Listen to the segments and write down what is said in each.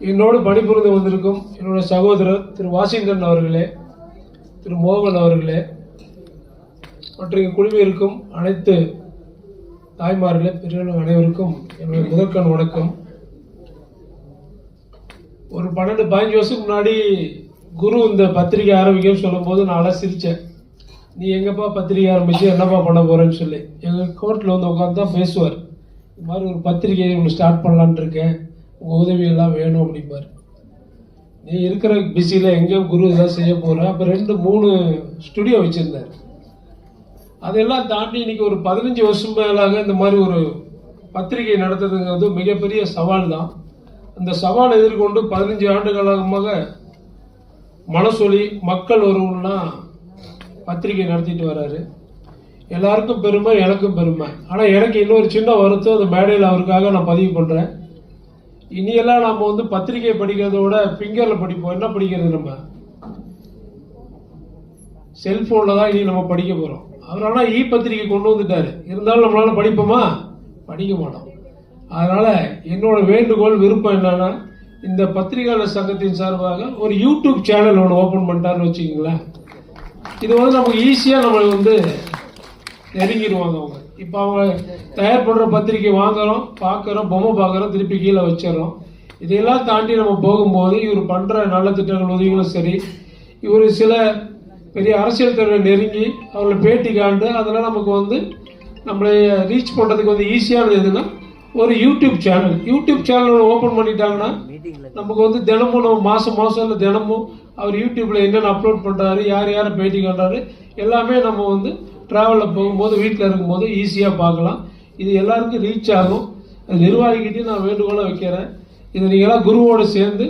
என்னோடு பணிபுரிந்து வந்திருக்கும் என்னுடைய சகோதரர் திரு வாஷிங்டன் அவர்களே, திரு மோகன் அவர்களே மற்றும் குழுவில் இருக்கும் அனைத்து தாய்மார்களே, பெரியவர்கள் அனைவருக்கும் என்னுடைய முதற்கண் வணக்கம். ஒரு 12-15 வருஷத்துக்கு முன்னாடி குரு இந்த பத்திரிகை ஆரம்பிக்கன்னு சொல்லும் போது நான் சிரிச்சேன். நீ எங்கப்பா பத்திரிகை ஆரம்பிச்சு என்னப்பா பண்ண போறேன்னு சொல்லி எங்கள் கோர்ட்டில் வந்து உட்காந்து தான் பேசுவார். இது மாதிரி ஒரு பத்திரிகையை ஒன்று ஸ்டார்ட் பண்ணலான் இருக்கேன், உங்கள் உதவியெல்லாம் வேணும் அப்படிம்பார். நீ இருக்கிற பிஸியில் எங்கேயோ குரு இதெல்லாம் செய்ய போகிற. அப்போ 2-3 ஸ்டுடியோ வச்சுருந்தார். அதெல்லாம் தாண்டி இன்னைக்கு ஒரு 15 வருஷம் மேலாக இந்த மாதிரி ஒரு பத்திரிகை நடத்துறதுங்கிறது மிகப்பெரிய சவால் தான். அந்த சவாலை எதிர்கொண்டு 15 ஆண்டு காலமாக மனசொலி மக்கள் ஒருவெல்லாம் பத்திரிகை நடத்திட்டு வர்றாரு. எல்லாருக்கும் பெருமை, எனக்கும் பெருமை. ஆனால் எனக்கு இன்னொரு சின்ன வருத்தம் அந்த மேடையில் அவருக்காக நான் பதிவு பண்ணுறேன். இனியெல்லாம் நம்ம வந்து பத்திரிகை படிக்கிறதோட ஃபிங்கரில் படிப்போம். என்ன படிக்கிறது? நம்ம செல்போனில் தான் இனி நம்ம படிக்க போகிறோம். அவரால் பத்திரிகை கொண்டு வந்துட்டாரு. இருந்தாலும் நம்மளால படிப்போமா? படிக்க மாட்டோம். அதனால என்னோட வேண்டுகோள், விருப்பம் என்னன்னா, இந்த பத்திரிகையாளர் சங்கத்தின் சார்பாக ஒரு யூடியூப் சேனல் ஒன்று ஓபன் பண்ணிட்டாருன்னு வச்சுக்கீங்களேன். இது வந்து நமக்கு ஈஸியாக நம்மளை வந்து நெருங்கிடுவாங்க அவங்க. இப்போ அவங்க தயார் பண்ணுற பத்திரிகை வாங்குறோம், பார்க்குறோம், பொம்மை பார்க்குறோம், திருப்பி கீழே வச்சிடறோம். இதையெல்லாம் தாண்டி நம்ம போகும்போது இவர் பண்ணுற நல்ல திட்டங்கள் உதவிகளும் சரி, இவர் சில பெரிய அரசியல் தலைவரை நெருங்கி அவர்களை பேட்டி காண்டு அதெல்லாம் நமக்கு வந்து நம்மளை ரீச் பண்ணுறதுக்கு வந்து ஈஸியானது எதுன்னா ஒரு யூடியூப் சேனல் ஓப்பன் பண்ணிட்டாங்கன்னா நமக்கு வந்து தினமும் நம்ம மாதம் இல்லை தினமும் அவர் யூடியூப்பில் என்னென்ன அப்லோட் பண்ணுறாரு, யாரை பேட்டி காண்றாரு, எல்லாமே நம்ம வந்து ட்ராவலில் போகும்போது, வீட்டில் இருக்கும்போது ஈஸியாக பார்க்கலாம். இது எல்லாருக்கும் ரீச் ஆகும். அது நிர்வாகிக்கிட்டே நான் வேண்டுகோளாக வைக்கிறேன். இதை நீங்களாம் குருவோடு சேர்ந்து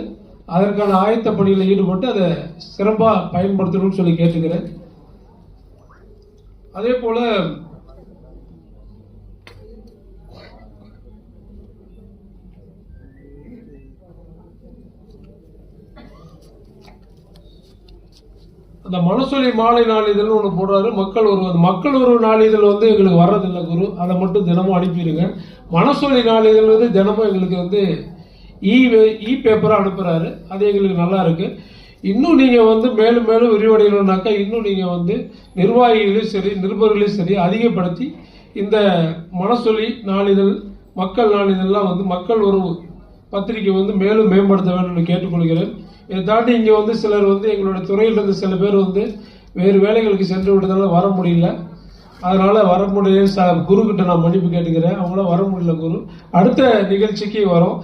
அதற்கான ஆயத்த பணிகளில் ஈடுபட்டு அதை சிறப்பாக பயன்படுத்தணும்னு சொல்லி கேட்டுக்கிறேன். அதே போல அந்த மனசொலி மாலை நாளிதழ்னு ஒன்று போடுறாரு. மக்கள் ஒரு நாளிதழ் வந்து எங்களுக்கு வர்றதில்லை குரு, அதை மட்டும் தினமும் அனுப்பிடுங்க. மனசொலி நாளிதழ் வந்து தினமும் எங்களுக்கு வந்து இ பேப்பராக அனுப்புகிறாரு. அது எங்களுக்கு நல்லா இருக்கு. இன்னும் நீங்கள் வந்து மேலும் மேலும் விரிவடையணும்னாக்கா இன்னும் நீங்கள் வந்து நிர்வாகிகளையும் சரி, நிருபர்களையும் சரி அதிகப்படுத்தி இந்த மனசொலி நாளிதழ், மக்கள் நாளிதழ்லாம் வந்து மக்கள் ஒரு பத்திரிகை வந்து மேலும் மேம்படுத்த வேண்டும் என்று கேட்டுக்கொள்கிறேன். இதை தாண்டி இங்கே வந்து சிலர் வந்து எங்களுடைய துறையிலிருந்து சில பேர் வந்து வேறு வேலைகளுக்கு சென்று விட்டதால வர முடியல. அதனால வர முடியல. குரு கிட்ட நான் மன்னிப்பு கேட்டுக்கிறேன். அவங்களாம் வர முடியல குரு. அடுத்த நிகழ்ச்சிக்கு வரோம்.